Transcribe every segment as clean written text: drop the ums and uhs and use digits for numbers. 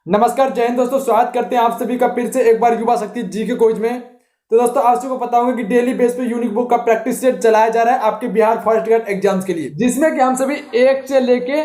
नमस्कार, जय हिंद दोस्तों। स्वागत करते हैं आप सभी का फिर से एक बार युवा शक्ति जी के क्विज में। तो दोस्तों आप सभी को पता होगा कि डेली बेस पे यूनिक बुक का प्रैक्टिस सेट चलाया जा रहा है आपके बिहार फर्स्ट ग्रेड एग्जाम्स के लिए, जिसमें कि हम सभी 1 से लेके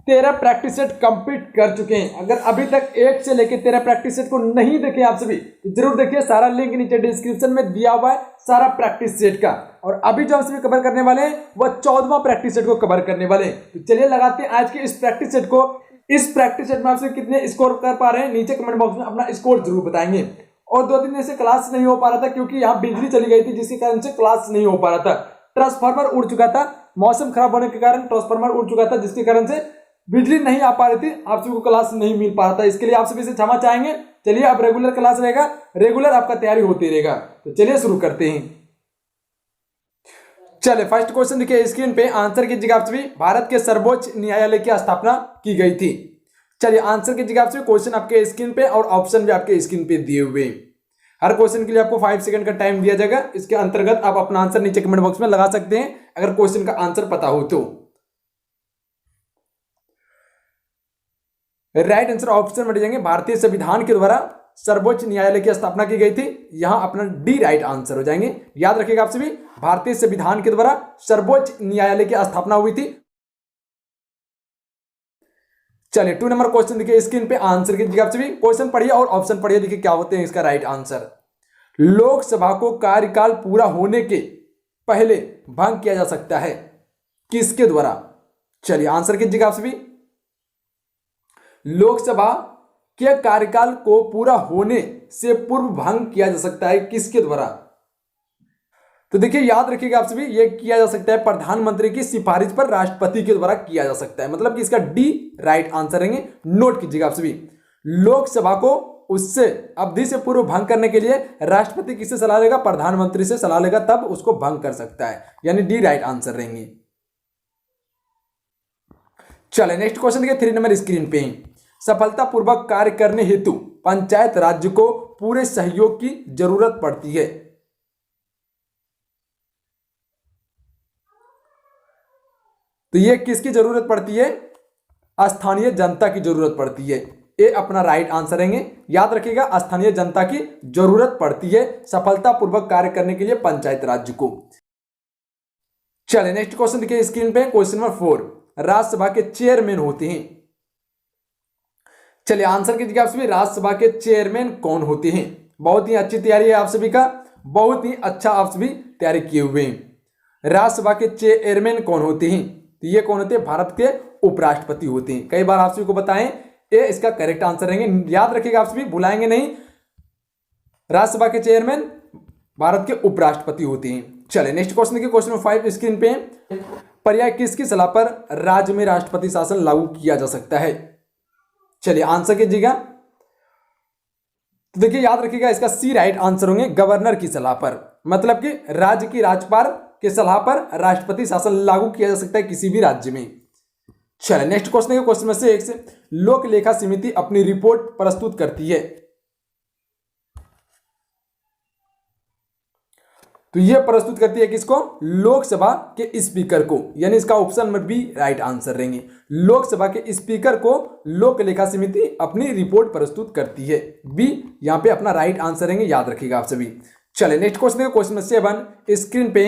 13 प्रैक्टिस सेट कंप्लीट कर चुके हैं। अगर अभी तक 1 से लेके 13 प्रैक्टिस सेट को नहीं देखे आप सभी तो जरूर देखिए, सारा लिंक नीचे डिस्क्रिप्शन में दिया हुआ है सारा प्रैक्टिस सेट का। और अभी जो हम सभी कवर करने वाले हैं वह 14वां प्रैक्टिस सेट को कवर करने वाले हैं। तो चलिए लगाते हैं आज के इस प्रैक्टिस सेट को। इस प्रैक्टिस सेट में आपसे कितने स्कोर कर पा रहे हैं नीचे कमेंट बॉक्स में अपना स्कोर जरूर बताएंगे। और 2 दिन से क्लास नहीं हो पा रहा था क्योंकि यहाँ बिजली चली गई थी, जिसके कारण से क्लास नहीं हो पा रहा था। ट्रांसफार्मर उड़ चुका था, मौसम खराब होने के कारण ट्रांसफार्मर उड़ चुका था, जिसके कारण से बिजली नहीं आ पा रही थी, आप सभी को क्लास नहीं मिल पा रहा था। इसके लिए आप सभी से क्षमा चाहेंगे। चलिए अब रेगुलर क्लास रहेगा, रेगुलर आपका तैयारी होती रहेगा। तो चलिए शुरू करते हैं। चलिए फर्स्ट क्वेश्चन देखिए स्क्रीन पे, आंसर कीजिएगा आप सभी। भारत के सर्वोच्च न्यायालय की स्थापना की गई थी। चलिए आंसर कीजिएगा आप सभी। क्वेश्चन आपके स्क्रीन पे और ऑप्शन भी आपके स्क्रीन पे दिए हुए हैं। हर क्वेश्चन के लिए आपको 5 सेकंड का टाइम दिया जाएगा। इसके अंतर्गत आप अपना आंसर नीचे कमेंट बॉक्स में लगा सकते हैं अगर क्वेश्चन का आंसर पता हो तो। राइट आंसर ऑप्शन में जाएंगे, भारतीय संविधान के द्वारा सर्वोच्च न्यायालय की स्थापना की गई थी। यहां अपना डी राइट आंसर हो जाएंगे। याद रखिएगा आप सभी, भारतीय संविधान के द्वारा सर्वोच्च न्यायालय की स्थापना हुई थी। चलिए 2 नंबर क्वेश्चन देखिए स्क्रीन पे, आंसर कीजिएगा आप सभी। क्वेश्चन पढ़िए और ऑप्शन पढ़िए, देखिए क्या होते हैं इसका राइट आंसर। लोकसभा को कार्यकाल पूरा होने के पहले भंग किया जा सकता है, किसके द्वारा? चलिए आंसर कीजिएगा आप सभी। लोकसभा के कार्यकाल को पूरा होने से पूर्व भंग किया जा सकता है, किसके द्वारा? तो देखिए याद रखिएगा आप सभी, यह किया जा सकता है प्रधानमंत्री की सिफारिश पर राष्ट्रपति के द्वारा किया जा सकता है। मतलब कि इसका डी राइट आंसर रहेंगे। नोट कीजिएगा आप सभी, लोकसभा को उससे अवधि से पूर्व भंग करने के लिए राष्ट्रपति किससे सलाह लेगा? प्रधानमंत्री से सलाह लेगा, तब उसको भंग कर सकता है, यानी डी राइट आंसर रहेंगे। चले नेक्स्ट क्वेश्चन देखिए 3 नंबर स्क्रीन पे। सफलतापूर्वक कार्य करने हेतु पंचायत राज्य को पूरे सहयोग की जरूरत पड़ती है। तो ये किसकी जरूरत पड़ती है? स्थानीय जनता की जरूरत पड़ती है। ये अपना राइट आंसर रहेंगे। याद रखिएगा, स्थानीय जनता की जरूरत पड़ती है सफलतापूर्वक कार्य करने के लिए पंचायत राज्य को। चलिए नेक्स्ट क्वेश्चन देखिए स्क्रीन पे, क्वेश्चन नंबर 4। राज्यसभा के चेयरमैन होते हैं। चलिए आंसर कीजिएगा आप सभी, राज्यसभा के चेयरमैन कौन होते हैं? बहुत ही अच्छी तैयारी है आप सभी का, बहुत ही अच्छा आप सभी तैयारी किए हुए हैं। राज्यसभा के चेयरमैन कौन होते हैं? तो ये कौन होते हैं? भारत के उपराष्ट्रपति होते हैं। कई बार आप सभी को बताएं, ये इसका करेक्ट आंसर रहेंगे। याद रखिएगा आप सभी, भुलाएंगे नहीं। राज्यसभा के चेयरमैन भारत के उपराष्ट्रपति होते हैं। चलिए नेक्स्ट क्वेश्चन देखिए, क्वेश्चन नंबर 5 स्क्रीन पे। पर्याय किसकी सलाह पर राज्य में राष्ट्रपति शासन लागू किया जा सकता है? चलिए आंसर कीजिएगा। तो देखिए याद रखिएगा, इसका सी राइट आंसर होंगे, गवर्नर की सलाह पर। मतलब कि राज्य की राज्यपाल के सलाह पर राष्ट्रपति शासन लागू किया जा सकता है किसी भी राज्य में। चलिए नेक्स्ट क्वेश्चन है, क्वेश्चन में से 1 से। लोक लेखा समिति अपनी रिपोर्ट प्रस्तुत करती है। तो यह प्रस्तुत करती है किसको? लोकसभा के स्पीकर को, यानी इसका ऑप्शन में बी राइट आंसर रहेंगे। लोकसभा के स्पीकर को लोक लेखा समिति अपनी रिपोर्ट प्रस्तुत करती है। बी यहां पे अपना राइट आंसर रहेंगे। याद रखिएगा आप सभी। चलिए नेक्स्ट क्वेश्चन देखो, क्वेश्चन नंबर 7 स्क्रीन पे।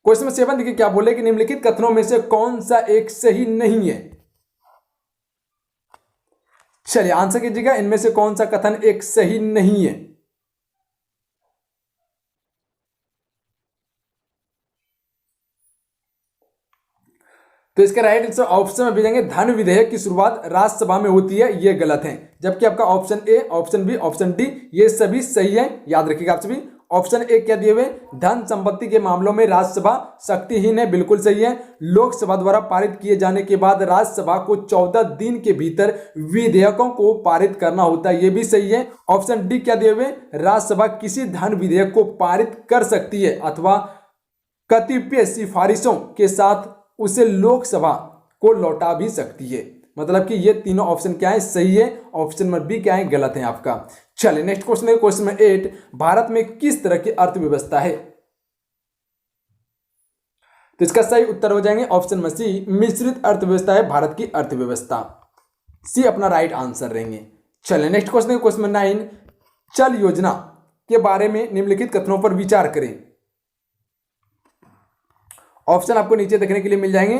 क्वेश्चन नंबर 7 देखिए क्या बोले कि निम्नलिखित कथनों में से कौन सा एक सही नहीं है? चलिए आंसर कीजिएगा, इनमें से कौन सा कथन एक सही नहीं है? तो इसका राइट आंसर ऑप्शन में भेजेंगे, धन विधेयक की शुरुआत राज्यसभा में होती है, ये गलत है। जबकि आपका option A, option B, option D ये सभी सही है। याद रखिएगा आप सभी। ऑप्शन ए क्या दिए हुए? धन संपत्ति के मामलों में राज्यसभा शक्तिहीन है, बिल्कुल सही है। लोकसभा द्वारा पारित किए जाने के बाद राज्यसभा को 14 दिन के भीतर विधेयकों को पारित करना होता है, ये भी सही है। ऑप्शन डी क्या दिए हुए? राज्यसभा किसी धन विधेयक को पारित कर सकती है अथवा कतिपय सिफारिशों के साथ उसे लोकसभा को लौटा भी सकती है। मतलब कि ये तीनों ऑप्शन क्या है? सही है। ऑप्शन नंबर बी क्या है? गलत है आपका। चलिए नेक्स्ट क्वेश्चन है, क्वेश्चन नंबर 8। भारत में किस तरह की अर्थव्यवस्था है? तो इसका सही उत्तर हो जाएंगे ऑप्शन में सी, मिश्रित अर्थव्यवस्था है भारत की अर्थव्यवस्था। सी अपना राइट आंसर रहेंगे। चलिए नेक्स्ट क्वेश्चन है क्वेश्चन 9, चल योजना के बारे में निम्नलिखित कथनों पर विचार करें। ऑप्शन आपको नीचे देखने के लिए मिल जाएंगे।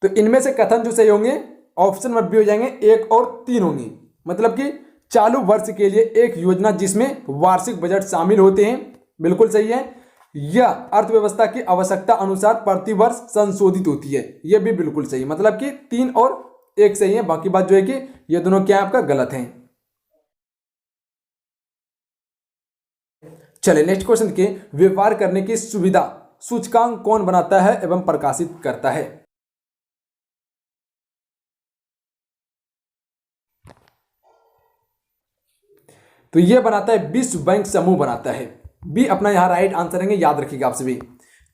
तो इनमें से कथन जो सही होंगे ऑप्शन नंबर बी हो जाएंगे, 1 और 3 होंगे। मतलब कि चालू वर्ष के लिए एक योजना जिसमें वार्षिक बजट शामिल होते हैं, बिल्कुल सही है। यह अर्थव्यवस्था की आवश्यकता अनुसार प्रतिवर्ष संशोधित होती है, यह भी बिल्कुल सही। मतलब कि 3 और 1 सही है, बाकी बात जो है कि ये दोनों क्या है आपका गलत है। चलिए नेक्स्ट क्वेश्चन के, व्यापार करने की सुविधा सूचकांक कौन बनाता है एवं प्रकाशित करता है। तो यह बनाता है विश्व बैंक समूह बनाता है, बी अपना यहां राइट आंसर रहेंगे, याद रखिएगा आप सभी।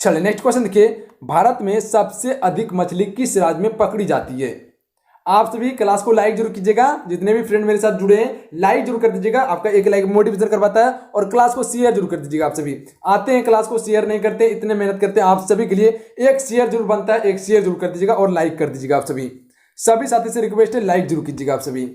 चलिए नेक्स्ट क्वेश्चन देखिए, भारत में सबसे अधिक मछली किस राज्य में पकड़ी जाती है। आप सभी क्लास को लाइक जरूर कीजिएगा, जितने भी फ्रेंड मेरे साथ जुड़े हैं लाइक जरूर कर दीजिएगा, आपका एक लाइक मोटिवेशन करवाता है। और क्लास को शेयर जरूर कर दीजिएगा। आप सभी आते हैं क्लास को शेयर नहीं करते, इतने मेहनत करते हैं आप सभी के लिए, एक शेयर जरूर बनता है, एक शेयर जरूर कर दीजिएगा और लाइक कर दीजिएगा। आप सभी साथी से रिक्वेस्ट है लाइक जरूर कीजिएगा आप सभी।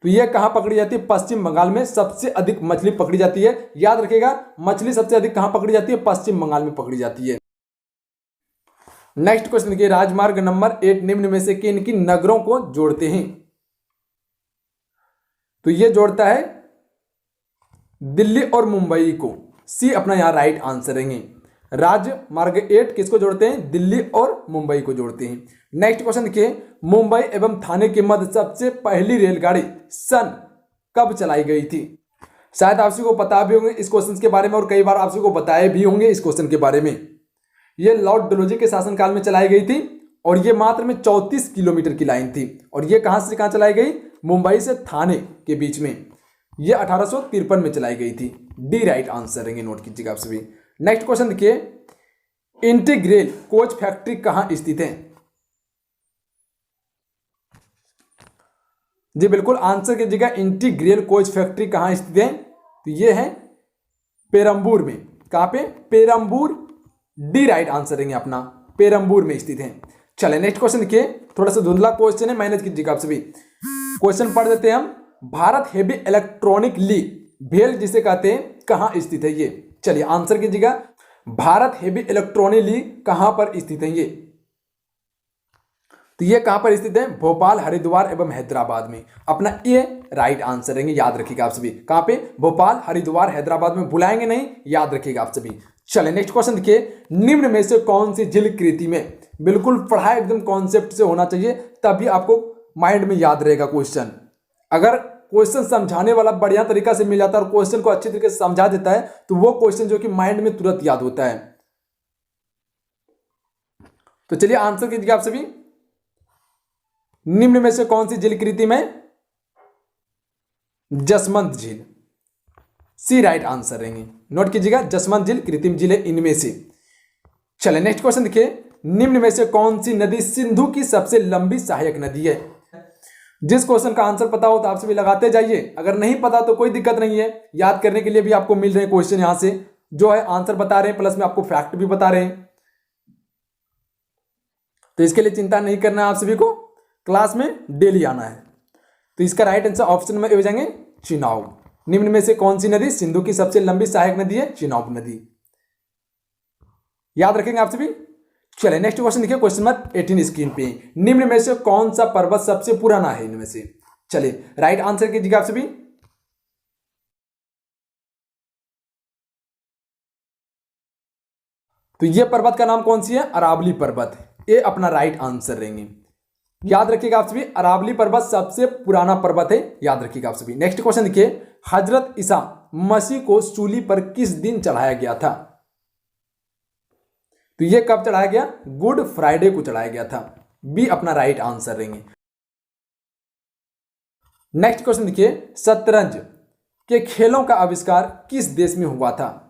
तो यह कहां पकड़ी जाती है, पश्चिम बंगाल में सबसे अधिक मछली पकड़ी जाती है, याद रखिएगा। मछली सबसे अधिक कहां पकड़ी जाती है, पश्चिम बंगाल में पकड़ी जाती है। नेक्स्ट क्वेश्चन देखिए, राजमार्ग नंबर 8 निम्न में से किन किन नगरों को जोड़ते हैं। तो यह जोड़ता है दिल्ली और मुंबई को, सी अपना यहां राइट आंसर रहेंगे। राजमार्ग 8 किसको जोड़ते हैं, दिल्ली और मुंबई को जोड़ते हैं। नेक्स्ट क्वेश्चन देखिए, मुंबई एवं थाने के मध्य सबसे पहली रेलगाड़ी सन कब चलाई गई थी। शायद आप सभी को पता भी होंगे इस क्वेश्चन के बारे में, और कई बार आप सभी को बताए भी होंगे इस क्वेश्चन के बारे में। यह लॉर्ड डलहौजी के शासनकाल में चलाई गई थी और यह मात्र में 34 किलोमीटर की लाइन थी। और यह कहां से कहां चलाई गई, मुंबई से थाने के बीच में। यह 1853 में चलाई गई थी, डी राइट आंसर रहेंगे, नोट कीजिएगा आप सभी। नेक्स्ट क्वेश्चन देखिए, इंटीग्रेल कोच फैक्ट्री कहां स्थित है। जी बिल्कुल आंसर कीजिएगा, इंटीग्रेल कोच फैक्ट्री कहां स्थित है। तो यह है पेरम्बूर में। कहां पे, पेरम्बूर, डी राइट आंसर रहेंगे अपना, पेरम्बूर में स्थित है। चले नेक्स्ट क्वेश्चन देखिए, थोड़ा सा धुंधला क्वेश्चन है, मेहनत कीजिएगा आप सभी। क्वेश्चन पढ़ देते हैं हम। भारत हेवी इलेक्ट्रॉनिक लीग भेल जिसे कहते हैं कहां स्थित है ये। चलिए आंसर कीजिएगा, भारत हेवी इलेक्ट्रॉनिक लीग कहां पर स्थित है ये। तो ये कहां पर स्थित है, भोपाल, हरिद्वार एवं हैदराबाद में। अपना ये राइट आंसर रहेंगे, याद रखिएगा आप सभी। कहां पे, भोपाल, हरिद्वार, हैदराबाद में, भुलाएंगे नहीं, याद रखिएगा आप सभी। चलिए नेक्स्ट क्वेश्चन देखिए, निम्न में से कौन सी झील कृति में, बिल्कुल पढ़ाई एकदम कॉन्सेप्ट से होना चाहिए, तभी आपको माइंड में याद रहेगा क्वेश्चन। अगर क्वेश्चन समझाने वाला बढ़िया तरीका से मिल जाता है और क्वेश्चन को अच्छी तरीके से समझा देता है, तो वो क्वेश्चन जो कि माइंड में तुरंत याद होता है। तो चलिए आंसर कीजिए आप सभी, निम्न में से कौन सी झील कृति में, जसवंत झील, सी राइट आंसर रहेंगे। नोट कीजिएगा, जसवंत झील कृत्रिम झील है इनमें से। चलिए नेक्स्ट क्वेश्चन देखिए, निम्न में से कौन सी नदी सिंधु की सबसे लंबी सहायक नदी है। जिस क्वेश्चन का आंसर पता हो तो आप सभी लगाते जाइए, अगर नहीं पता तो कोई दिक्कत नहीं है, याद करने के लिए भी आपको मिल रहे हैं क्वेश्चन यहां से, जो है आंसर बता रहे हैं, प्लस में आपको फैक्ट भी बता रहे हैं। तो इसके लिए चिंता नहीं करना है आप सभी को, क्लास में डेली आना है। तो इसका राइट आंसर ऑप्शन में हो जाएंगे चिनाब। निम्न में से कौन सी नदी सिंधु की सबसे लंबी सहायक नदी है, चिनाब नदी, याद रखेंगे आप सभी। चलिए नेक्स्ट क्वेश्चन देखिए, क्वेश्चन नंबर 18 स्क्रीन पे, निम्न में से कौन सा पर्वत सबसे पुराना है इनमें से। चलिए राइट आंसर कीजिएगा आप सभी। तो यह पर्वत का नाम कौन सी है, अरावली पर्वत, ये अपना राइट आंसर रहेंगे। याद रखिएगा आप सभी, अरावली पर्वत सबसे पुराना पर्वत है, याद रखिएगा आप सभी। नेक्स्ट क्वेश्चन देखिए, हजरत ईसा मसीह को सूली पर किस दिन चढ़ाया गया था। तो यह कब चढ़ाया गया, गुड फ्राइडे को चढ़ाया गया था, बी अपना राइट आंसर रहेंगे। नेक्स्ट क्वेश्चन देखिए, शतरंज के खेलों का आविष्कार किस देश में हुआ था।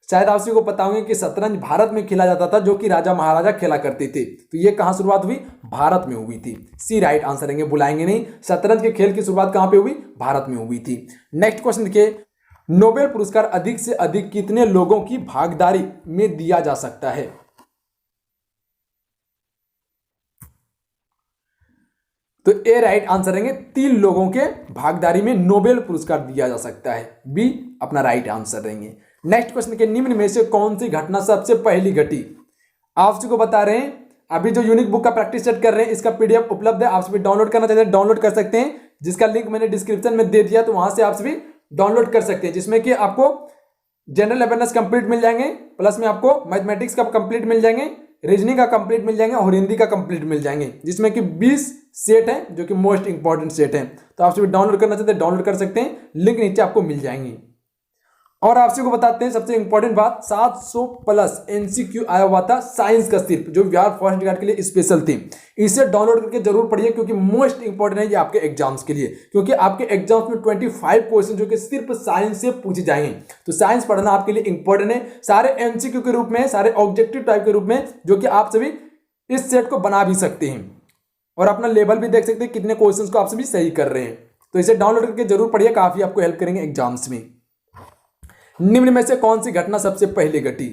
शायद आप सभी को पता होंगे कि शतरंज भारत में खेला जाता था, जो कि राजा महाराजा खेला करते थे। तो यह कहां शुरुआत हुई, भारत में हुई थी, सी राइट आंसर रहेंगे, बुलाएंगे नहीं। शतरंज के खेल की शुरुआत कहां पे हुई, भारत में हुई थी। नेक्स्ट क्वेश्चन देखिए, नोबेल पुरस्कार अधिक से अधिक कितने लोगों की भागीदारी में दिया जा सकता है। तो ए राइट आंसर रहेंगे, 3 लोगों के भागीदारी में नोबेल पुरस्कार दिया जा सकता है, बी अपना राइट आंसर रहेंगे। नेक्स्ट क्वेश्चन के निम्न में से कौन सी घटना सबसे पहली घटी? आप सभी को बता रहे हैं, अभी जो यूनिक बुक का प्रैक्टिस सेट कर रहे हैं इसका पीडीएफ उपलब्ध है, आप सभी डाउनलोड करना चाहते हैं डाउनलोड कर सकते हैं, जिसका लिंक मैंने डिस्क्रिप्शन में दे दिया, तो वहां से आप सभी डाउनलोड कर सकते हैं, जिसमें कि आपको जनरल अवेयरनेस कंप्लीट मिल जाएंगे, प्लस में आपको मैथमेटिक्स का कंप्लीट मिल जाएंगे, रीजनिंग का कंप्लीट मिल जाएंगे और हिंदी का कंप्लीट मिल जाएंगे, जिसमें कि 20 सेट है जो कि मोस्ट इंपॉर्टेंट सेट है। तो आप सभी डाउनलोड करना चाहते हैं डाउनलोड कर सकते हैं, लिंक नीचे आपको मिल जाएंगे। और आप सभी को बताते हैं सबसे इंपॉर्टेंट बात, 700 प्लस एमसीक्यू आया हुआ था साइंस का, सिर्फ जो बिहार फर्स्ट गार्ड के लिए स्पेशल थी। इसे डाउनलोड करके जरूर पढ़िए, क्योंकि मोस्ट इंपॉर्टेंट है ये आपके एग्जाम्स के लिए, क्योंकि आपके एग्जाम्स में 25 क्वेश्चन जो कि सिर्फ साइंस से पूछे जाएंगे। तो साइंस पढ़ना आपके लिए इंपॉर्टेंट है, सारे एमसीक्यू के रूप में, सारे ऑब्जेक्टिव टाइप के रूप में, जो कि आप सभी इस सेट को बना भी सकते हैं और अपना लेवल भी देख सकते हैं कितने क्वेश्चन को आप सभी सही कर रहे हैं। तो इसे डाउनलोड करके जरूर पढ़िए, काफी आपको हेल्प करेंगे एग्जाम्स में। निम्न में से कौन सी घटना सबसे पहले घटी?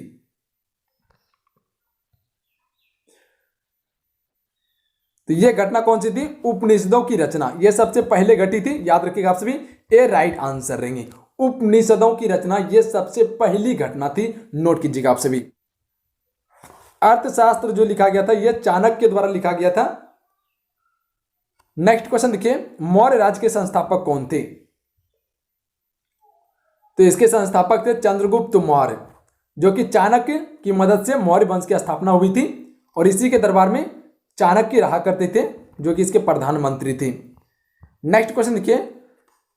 तो यह घटना कौन सी थी? उपनिषदों की रचना, यह सबसे पहले घटी थी, याद रखिएगा आप सभी, ए राइट आंसर रहेंगे। उपनिषदों की रचना यह सबसे पहली घटना थी, नोट कीजिएगा आप सभी। अर्थशास्त्र जो लिखा गया था यह चाणक्य द्वारा लिखा गया था। नेक्स्ट क्वेश्चन देखिए, मौर्य राज्य के संस्थापक कौन थे? तो इसके संस्थापक थे चंद्रगुप्त मौर्य, जो कि चाणक्य की मदद से मौर्य वंश की स्थापना हुई थी, और इसी के दरबार में चाणक्य रहा करते थे, जो कि इसके प्रधानमंत्री थे। नेक्स्ट क्वेश्चन देखिए,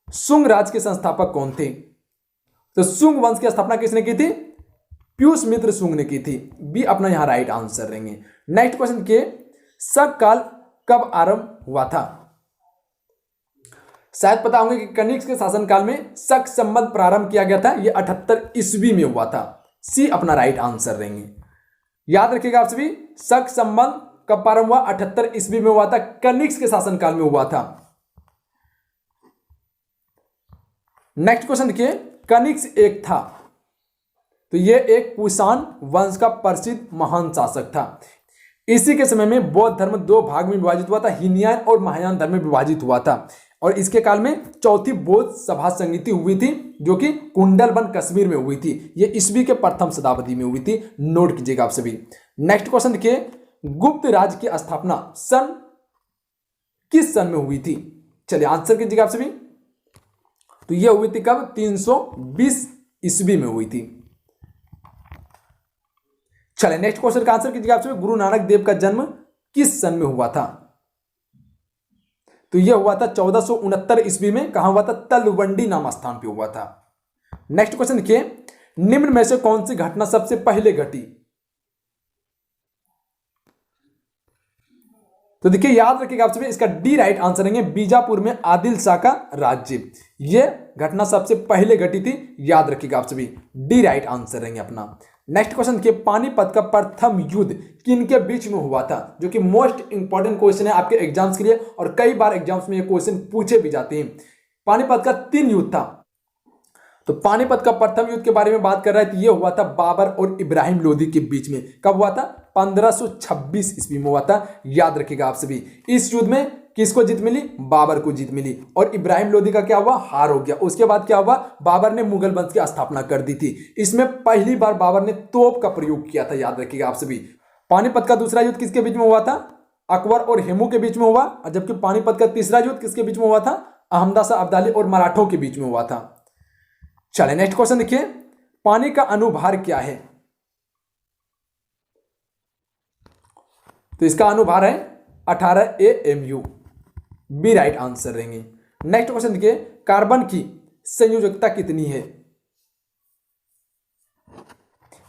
शुंग राज्य के संस्थापक कौन थे? तो शुंग वंश की स्थापना किसने की थी? पीयूष मित्र शुंग ने की थी, बी अपना यहां राइट आंसर रहेंगे। नेक्स्ट क्वेश्चन देखिए, शक काल कब आरंभ हुआ था? शायद पता होंगे कि कनिष्क के शासनकाल में शक संबंध प्रारंभ किया गया था, यह 78 ईस्वी में हुआ था, सी अपना राइट आंसर रहेंगे। याद रखिएगा आप सभी, शक संबंध कब प्रारंभ हुआ? 78 ईस्वी में हुआ था, कनिष्क के शासनकाल में हुआ था। नेक्स्ट क्वेश्चन देखिए, कनिष्क एक था, तो यह एक कुषाण वंश का प्रसिद्ध महान शासक था। इसी के समय में बौद्ध धर्म 2 भाग में विभाजित हुआ था, हीनयान और महायान धर्म में विभाजित हुआ था, और इसके काल में चौथी बौद्ध सभा संगति हुई थी, जो कि कुंडलबन कश्मीर में हुई थी, यह ईस्वी के प्रथम शताब्दी में हुई थी, नोट कीजिएगा आप सभी। नेक्स्ट क्वेश्चन देखिए, गुप्त राज्य की स्थापना सन किस सन में हुई थी? चलिए आंसर कीजिएगा आप सभी। तो यह हुई थी कब? 320 ईस्वी में हुई थी। चलिए नेक्स्ट क्वेश्चन का आंसर कीजिएगा आप सभी, गुरु नानक देव का जन्म किस सन में हुआ था? तो यह हुआ था 1469 ईस्वी में, कहां हुआ था? तलवंडी नाम स्थान पे हुआ था। नेक्स्ट क्वेश्चन देखिए, निम्न में से कौन सी घटना सबसे पहले घटी? तो देखिए याद रखिएगा आप सभी, इसका डी राइट आंसर रहेंगे, बीजापुर में आदिल शाह का राज्य, यह घटना सबसे पहले घटी थी, याद रखिएगा आप सभी, डी राइट आंसर रहेंगे अपना। नेक्स्ट क्वेश्चन देखिए, पानीपत का प्रथम युद्ध किनके बीच में हुआ था? जो कि मोस्ट इंपॉर्टेंट क्वेश्चन है आपके एग्जाम्स के लिए, और कई बार एग्जाम्स में ये क्वेश्चन पूछे भी जाते हैं। पानीपत का 3 युद्ध था, तो पानीपत का प्रथम युद्ध के बारे में बात कर रहा है, तो ये हुआ था बाबर और इब्राहिम लोदी के बीच में। कब हुआ था? 1526 ईस्वी में हुआ था, याद रखिएगा आप सभी। इस युद्ध में किसको जीत मिली? बाबर को जीत मिली, और इब्राहिम लोदी का क्या हुआ? हार हो गया। उसके बाद क्या हुआ? बाबर ने मुगल वंश की स्थापना कर दी थी। इसमें पहली बार बाबर ने तोप का प्रयोग किया था, याद रखिएगा आप सभी। पानीपत का दूसरा युद्ध किसके बीच में हुआ था? अकबर और हेमू के बीच में हुआ, और जबकि पानीपत का तीसरा युद्ध किसके बीच में हुआ था? अहमदा शाह अब्दाली और मराठों के बीच में हुआ था। चलिए नेक्स्ट क्वेश्चन देखिए, पानी का अनुभार क्या है? तो इसका अनुभार है 18 AMU, बी राइट आंसर रहेंगे। नेक्स्ट क्वेश्चन देखिए, कार्बन की संयोजकता कितनी है?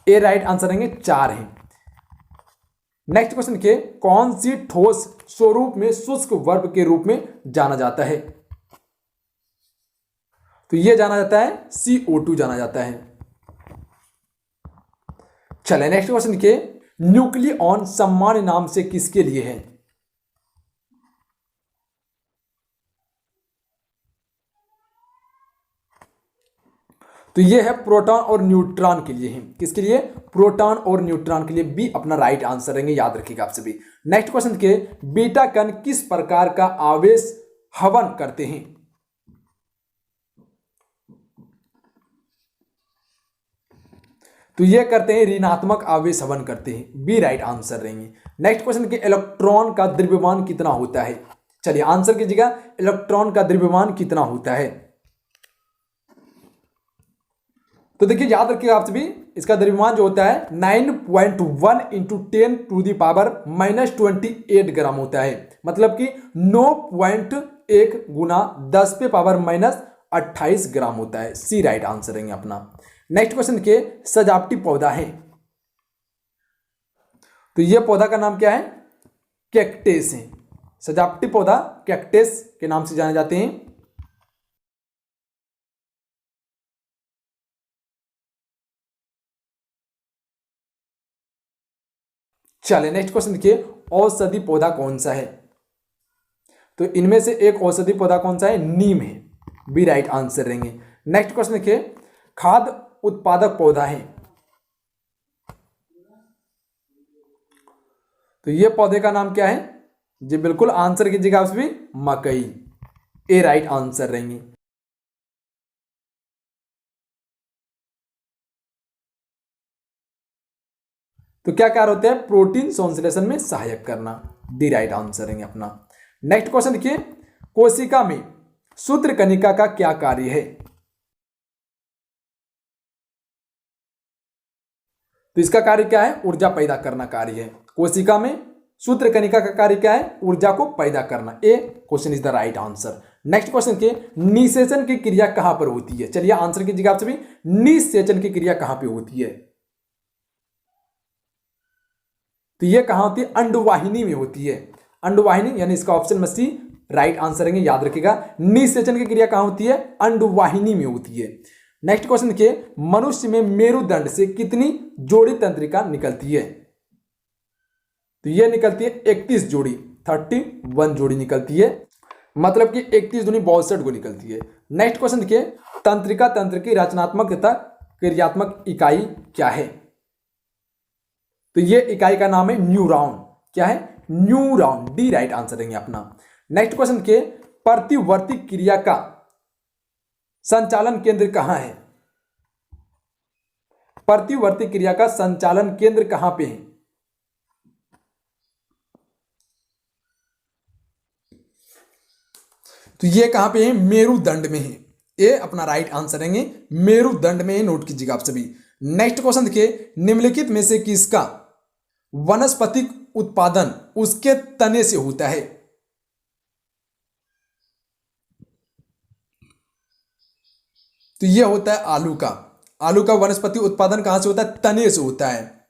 ए राइट आंसर रहेंगे, 4 है। नेक्स्ट क्वेश्चन देखिए, कौन सी ठोस स्वरूप में शुष्क वर्ब के रूप में जाना जाता है? तो यह जाना जाता है CO2 जाना जाता है। चलिए नेक्स्ट क्वेश्चन देखिए, न्यूक्लियॉन सामान्य नाम से किसके लिए है? तो ये है प्रोटॉन और न्यूट्रॉन के लिए है। किसके लिए? प्रोटॉन और न्यूट्रॉन के लिए। बी अपना राइट आंसर रहेंगे, याद रखिएगा आप सभी। नेक्स्ट क्वेश्चन के, बीटा कण किस प्रकार का आवेश हवन करते हैं? तो ये करते हैं ऋणात्मक आवेश हवन करते हैं। बी राइट आंसर रहेंगे। नेक्स्ट क्वेश्चन के, इलेक्ट्रॉन का द्रव्यमान कितना होता है? चलिए आंसर कीजिएगा, इलेक्ट्रॉन का द्रव्यमान कितना होता है? तो देखिए याद रखिएगा आप सभी, इसका द्रव्यमान जो होता है 9.1 इंटू 10⁻⁻28 ग्राम होता है। मतलब कि 9.1 गुना 10⁻⁻28 ग्राम होता है। सी राइट आंसर रहेंगे अपना। नेक्स्ट क्वेश्चन के, सजावटी पौधा है, तो यह पौधा का नाम क्या है? कैक्टस है। सजावटी पौधा कैक्टस के नाम से जाने जाते हैं। चलिए नेक्स्ट क्वेश्चन देखिए, औषधि पौधा कौन सा है? तो इनमें से एक औषधि पौधा कौन सा है? नीम है। बी राइट आंसर रहेंगे। नेक्स्ट क्वेश्चन देखिए, खाद्य उत्पादक पौधा है, तो ये पौधे का नाम क्या है? जी बिल्कुल आंसर कीजिएगा आप भी, मकई। ए राइट आंसर रहेंगे। तो क्या कार्य होता है? प्रोटीन संश्लेषण में सहायक करना। डी राइट आंसर रहेंगे अपना। नेक्स्ट क्वेश्चन देखिए, कोशिका में सूत्र कणिका का क्या कार्य है? तो इसका कार्य क्या है? ऊर्जा पैदा करना कार्य है। कोशिका में सूत्र कणिका का कार्य क्या है? ऊर्जा को पैदा करना। A question is the right answer. Next question के, निषेचन की क्रिया कहां पर होती है? चलिए आंसर कीजिएगा आप सभी, निषेचन की क्रिया कहां पर होती है? तो ये कहां होती है? अंडवाहिनी में होती है। अंडवाहिनी यानी इसका ऑप्शन में सी राइट आंसर रहेंगे, याद रखिएगा। निषेचन की क्रिया कहां होती है? अंडवाहिनी में होती है। नेक्स्ट क्वेश्चन देखिए, मनुष्य में मेरुदंड से कितनी जोड़ी तंत्रिका निकलती है? तो ये निकलती है 31 जोड़ी, 31 जोड़ी निकलती है। मतलब कि 31 दूनी 62 को निकलती है। नेक्स्ट क्वेश्चन देखिए, तंत्रिका तंत्र की रचनात्मक तथा क्रियात्मक इकाई क्या है? तो ये इकाई का नाम है न्यूरॉन। क्या है? न्यूरॉन। डी राइट आंसर देंगे अपना। नेक्स्ट क्वेश्चन के, प्रतिवर्ती क्रिया का संचालन केंद्र कहां है? प्रतिवर्ती क्रिया का संचालन केंद्र कहां पे है? तो ये कहां पे है? मेरुदंड में है। ये अपना राइट आंसर देंगे, मेरुदंड में है। नोट कीजिएगा आप सभी। नेक्स्ट क्वेश्चन देखिए, निम्नलिखित में से किसका वनस्पतिक उत्पादन उसके तने से होता है? तो यह होता है आलू का। आलू का वनस्पति उत्पादन कहां से होता है? तने से होता है।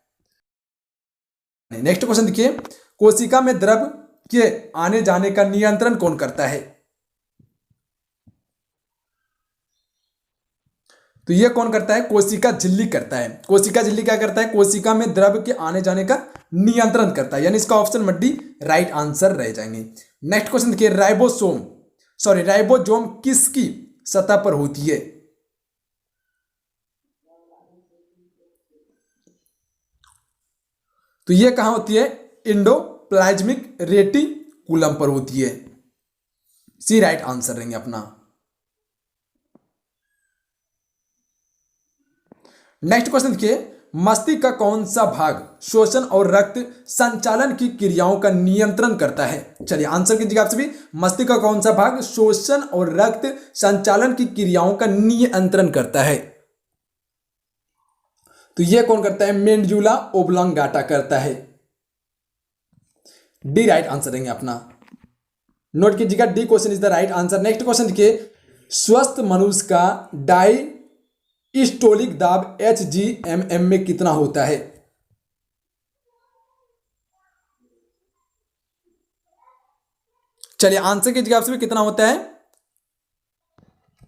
नेक्स्ट क्वेश्चन देखिए, कोशिका में द्रव के आने जाने का नियंत्रण कौन करता है? तो यह कौन करता है? कोशिका झिल्ली करता है। कोशिका झिल्ली क्या करता है? कोशिका में द्रव के आने जाने का नियंत्रण करता है। यानी इसका ऑप्शन मड्डी राइट आंसर रह जाएंगे। नेक्स्ट क्वेश्चन देखिए, राइबोसोम किसकी सतह पर होती है? तो यह कहां होती है? इंडोप्लाज्मिक रेटिकुलम पर होती है। सी राइट आंसर रहेंगे अपना। नेक्स्ट क्वेश्चन देखिए, मस्तिष्क का कौन सा भाग श्वसन और रक्त संचालन की क्रियाओं का नियंत्रण करता है? चलिए आंसर कीजिएगा आप सभी, मस्तिष्क का कौन सा भाग श्वसन और रक्त संचालन की क्रियाओं का नियंत्रण करता है? तो यह कौन करता है? मेंडुला ओब्लांगाटा करता है। डी राइट आंसर देंगे अपना। नोट कीजिएगा, D question is the right answer. Next question देखिए, स्वस्थ मनुष्य का डायस्टोलिक दाब HgMM में कितना होता है? चलिए आंसर कीजिएगा आप सभी, कितना होता है?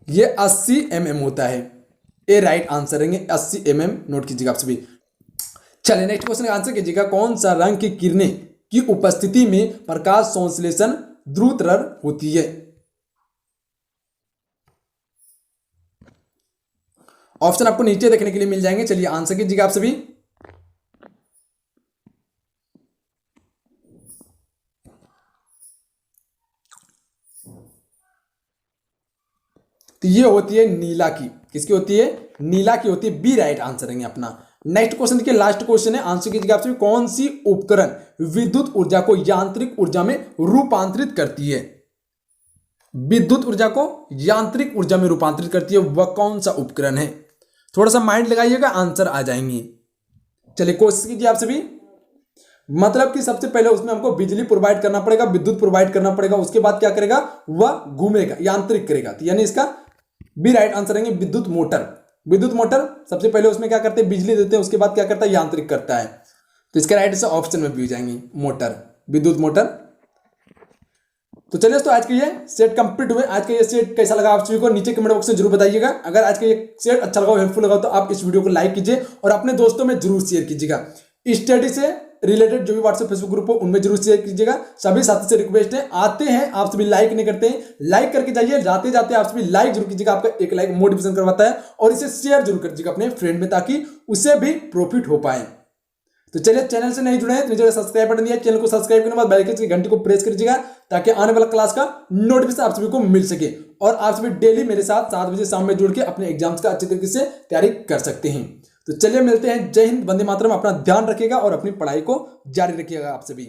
ये 80 mm होता है। ए राइट आंसर रहेंगे 80 mm। नोट कीजिएगा आप सभी। चलिए नेक्स्ट क्वेश्चन का आंसर कीजिएगा, कौन सा रंग की किरणें की उपस्थिति में प्रकाश संश्लेषण द्रुततर होती है? ऑप्शन आपको नीचे देखने के लिए मिल जाएंगे। चलिए आंसर कीजिएगा आप सभी। तो ये होती है नीला की। किसकी होती है? नीला की होती है। बी राइट आंसर रहेंगे अपना। नेक्स्ट क्वेश्चन देखिए, लास्ट क्वेश्चन है, आंसर कीजिएगा आप सभी। कौन सी उपकरण विद्युत ऊर्जा को यांत्रिक ऊर्जा में रूपांतरित करती है? विद्युत ऊर्जा को यांत्रिक ऊर्जा में रूपांतरित करती है, वह कौन सा उपकरण है? थोड़ा सा माइंड लगाइएगा, आंसर आ जाएंगे। चलिए कोशिश कीजिए आप सभी। मतलब कि सबसे पहले उसमें हमको बिजली प्रोवाइड करना पड़ेगा, विद्युत प्रोवाइड करना पड़ेगा, उसके बाद क्या करेगा? वह घूमेगा, यांत्रिक करेगा। तो यानी इसका बी राइट आंसर रहेंगे विद्युत मोटर। विद्युत मोटर सबसे पहले उसमें क्या करते हैं? बिजली देते हैं, उसके बाद क्या करता है? यांत्रिक करता है। तो इसका राइट आंसर ऑप्शन में भी हो जाएंगे, मोटर, विद्युत मोटर। तो चलिए दोस्तों, आज का ये सेट कंप्लीट हुए। आज का ये सेट कैसा लगा आप सभी को नीचे कमेंट बॉक्स में जरूर बताइएगा। अगर आज का ये सेट अच्छा लगा, हेल्पफुल लगा, तो आप इस वीडियो को लाइक कीजिए और अपने दोस्तों में जरूर शेयर कीजिएगा। स्टडी से रिलेटेड जो भी व्हाट्सएप फेसबुक ग्रुप हो उनमें जरूर शेयर कीजिएगा। सभी साथी से रिक्वेस्ट है, आते हैं आप सभी लाइक नहीं करते हैं, लाइक करके जाइए। जाते जाते आप सभी लाइक जरूर कीजिएगा, आपका एक लाइक मोटिवेशन करवाता है। और इसे शेयर जरूर कीजिएगा अपने फ्रेंड में, ताकि उसे भी प्रॉफिट हो पाए। तो चलिए, चैनल से नहीं जुड़े हैं तो नीचे सब्सक्राइब बटन दिया, चैनल को सब्सक्राइब करने के बाद बेल आइकन की घंटी को प्रेस कर दीजिएगा, ताकि आने वाला क्लास का नोटिफिकेशन आप सभी को मिल सके और आप सभी डेली मेरे साथ 7 बजे शाम में जुड़ के अपने एग्जाम्स का अच्छे तरीके से तैयारी कर सकते हैं। तो चलिए मिलते हैं। जय हिंद, वंदे मातरम। अपना ध्यान रखिएगा और अपनी पढ़ाई को जारी रखिएगा आप सभी।